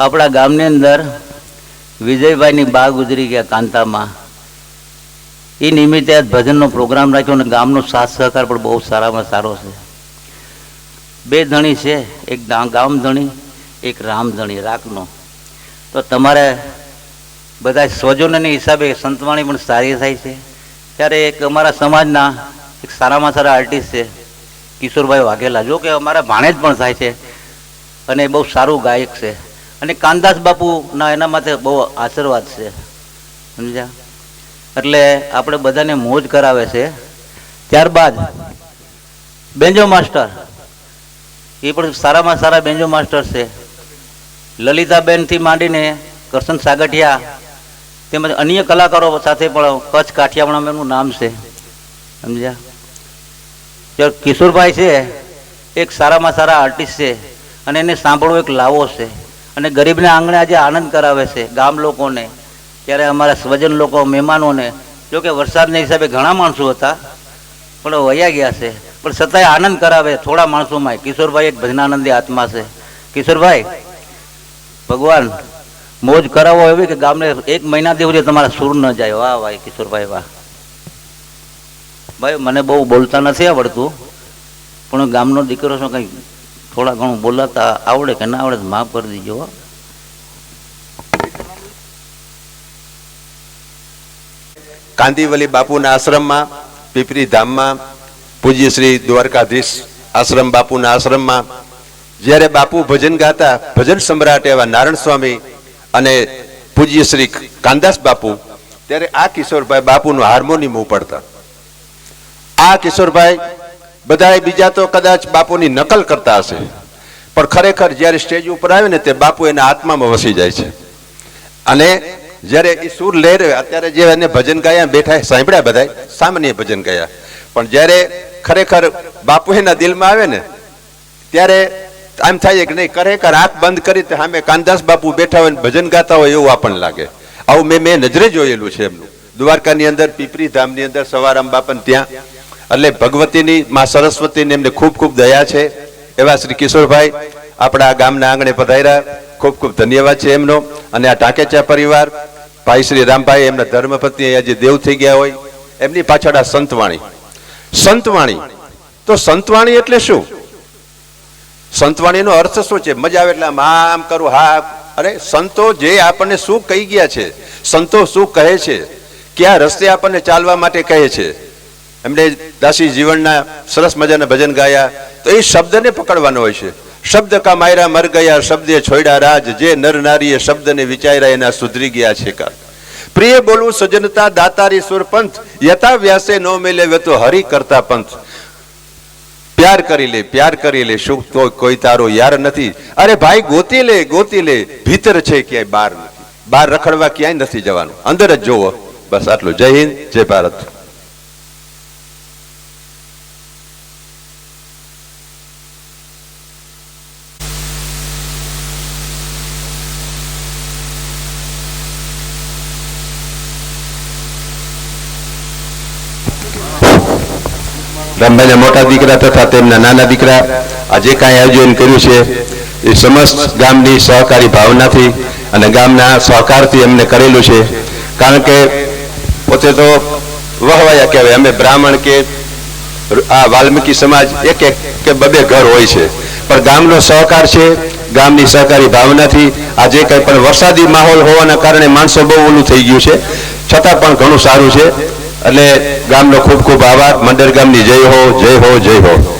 આપણા ગામની અંદર વિજયભાઈની બા ગુજરી ગયા કાંતામાં. એ નિમિત્તે આજ ભજનનો પ્રોગ્રામ રાખ્યો અને ગામનો સાથ સહકાર પણ બહુ સારામાં સારો છે. બે ધણી છે, એક ગામ ધણી, એક રામ ધણી રાખનો. તો તમારે બધા સ્વજનોની હિસાબે સંતવાણી પણ સારી થાય છે. ત્યારે એક અમારા સમાજના એક સારામાં સારા આર્ટિસ્ટ છે કિશોરભાઈ વાઘેલા, જો કે અમારા ભાણેજ પણ થાય છે અને બહુ સારું ગાયક છે. અને કાનદાસ બાપુના એના માટે બહુ આશીર્વાદ છે, સમજ્યા? એટલે આપણે બધાને મોજ કરાવે છે. ત્યારબાદ બેન્જો માસ્ટર, એ પણ સારામાં સારા બેન્જો માસ્ટર છે. લલિતાબેનથી માંડીને કરશન સાગઠિયા તેમજ અન્ય કલાકારો સાથે પણ કચ્છ કાઠિયાવાડ એમનું નામ છે, સમજ્યા? કિશોરભાઈ છે એક સારામાં સારા આર્ટિસ્ટ છે અને એને સાંભળવો એક લાવો છે અને ગરીબને આંગણે આજે આનંદ કરાવે છે ગામ લોકોને. ત્યારે અમારા સ્વજન લોકો મહેમાનોને, જો કે વરસાદના હિસાબે ઘણા માણસો હતા પણ વયા ગયા છે, પણ છતાંય આનંદ કરાવે થોડા માણસોમાં. કિશોરભાઈ એક ભજનાનંદી આત્મા છે. કિશોરભાઈ, ભગવાન મોજ કરાવો એવી કે ગામને 1 મહિના દેવું તમારા સૂર ન જાય. વાહ ભાઈ કિશોરભાઈ, વાહ ભાઈ. મને બહુ બોલતા નથી આવડતું, પણ ગામનો દીકરો છો, કંઈ થોડા ઘણું બોલાતા આવડે કે ના આવડે માફ કરી દીજો. કાંદીવલી બાપુના આશ્રમમાં, પીપરી ધામમાં, પૂજ્ય શ્રી દ્વારકાધીશ આશ્રમ બાપુના આશ્રમમાં જ્યારે બાપુ ભજન ગાતા, ભજન સમ્રાટ એવા નારાયણ સ્વામી અને પૂજ્ય શ્રી કાનદાસ બાપુ, ત્યારે આ કિશોરભાઈ બાપુનું હાર્મોનિયમ ઉપાડતા. આ કિશોરભાઈ બધા બીજા તો કદાચ બાપુની નકલ કરતા હશે, પણ ખરેખર જ્યારે સ્ટેજ ઉપર આવે ને તે બાપુ એના આત્મામાં વસી જાય છે. અને જ્યારે એ સુર લહેર, અત્યારે જે એને ભજન ગાયા બેઠા સાંભળ્યા બધા સામાન્ય ભજન ગાયા, પણ જ્યારે ખરેખર બાપુ એના દિલમાં આવે ને ત્યારે આમ થાય કે નહીં, ખરેખર આંખ બંધ કરી સામે કાનદાસ બાપુ બેઠા હોય ભજન ગાતા હોય એવું આપણને લાગે. આવું મેં નજરે જોયેલું છે એમનું. દ્વારકાની અંદર, પીપરી ધામની અંદર સવારામ બાપન ત્યાં, એટલે ભગવતીની મા સરસ્વતીની એમને ખૂબ ખૂબ દયા છે. એવા શ્રી કિશોરભાઈ આપણા ગામના આંગણે પધાર્યા, ખૂબ ખૂબ ધન્યવાદ છે એમનો. અને આ ટાંકેચા પરિવાર, ભાઈ શ્રી રામભાઈ, એમના ધર્મપત્ની આજે દેવ થઈ ગયા હોય, એમની પાછળ આ સંતવાણી. સંતવાણી તો સંતવાણી એટલે શું? સંતવાણીનો અર્થ શું છે? મજા આવે એટલે આમ કરું, હા. અરે સંતો જે આપણને શું કહી ગયા છે, સંતો શું કહે છે, કયા રસ્તે આપણને ચાલવા માટે કહે છે. એમણે દાસી જીવનના સરસ મજાના ભજન ગાયા. તો એ શબ્દને પકડવાનો હોય છે. શબ્દ કા માયરા મર ગયા, શબ્દે છોડ્યા રાજ, જે નર નારીએ શબ્દને વિચાર્યા એના સુધરી ગયા છે કા. પ્રિય બોલવું સજનતા દાતારી સુરપંથ, યથા વ્યાસે નો મેલે વે તો હરિ કરતા પંથ. પ્યાર કરી લે, પ્યાર કરી લે, શું તો કોઈ તારો યાર નથી. અરે ભાઈ ગોતી લે, ગોતી લે, ભીતર છે ક્યાંય બહાર નથી. બહાર રખડવા ક્યાંય નથી જવાનું, અંદર જ જોવો. બસ આટલું. જય હિન્દ, જય ભારત. રામભાઈના મોટા દીકરા તથા તેમના નાના દીકરા આ જે કાંઈ આયોજન કર્યું છે એ સમસ્ત ગામની સહકારી ભાવનાથી અને ગામના સહકારથી એમને કરેલું છે. કારણ કે પોતે તો વહવાયા કહેવાય, અમે બ્રાહ્મણ કે આ વાલ્મીકી સમાજ એક કે બે ઘર હોય છે, પણ ગામનો સહકાર છે. ગામની સહકારી ભાવનાથી આજે કંઈ પણ વરસાદી માહોલ હોવાના કારણે માણસો બહુ ઓલું થઈ ગયું છે, છતાં પણ ઘણું સારું છે. એટલે ગામનો ખૂબ ખૂબ આભાર. મંડળ ગામની જય હો, જય હો, જય હો.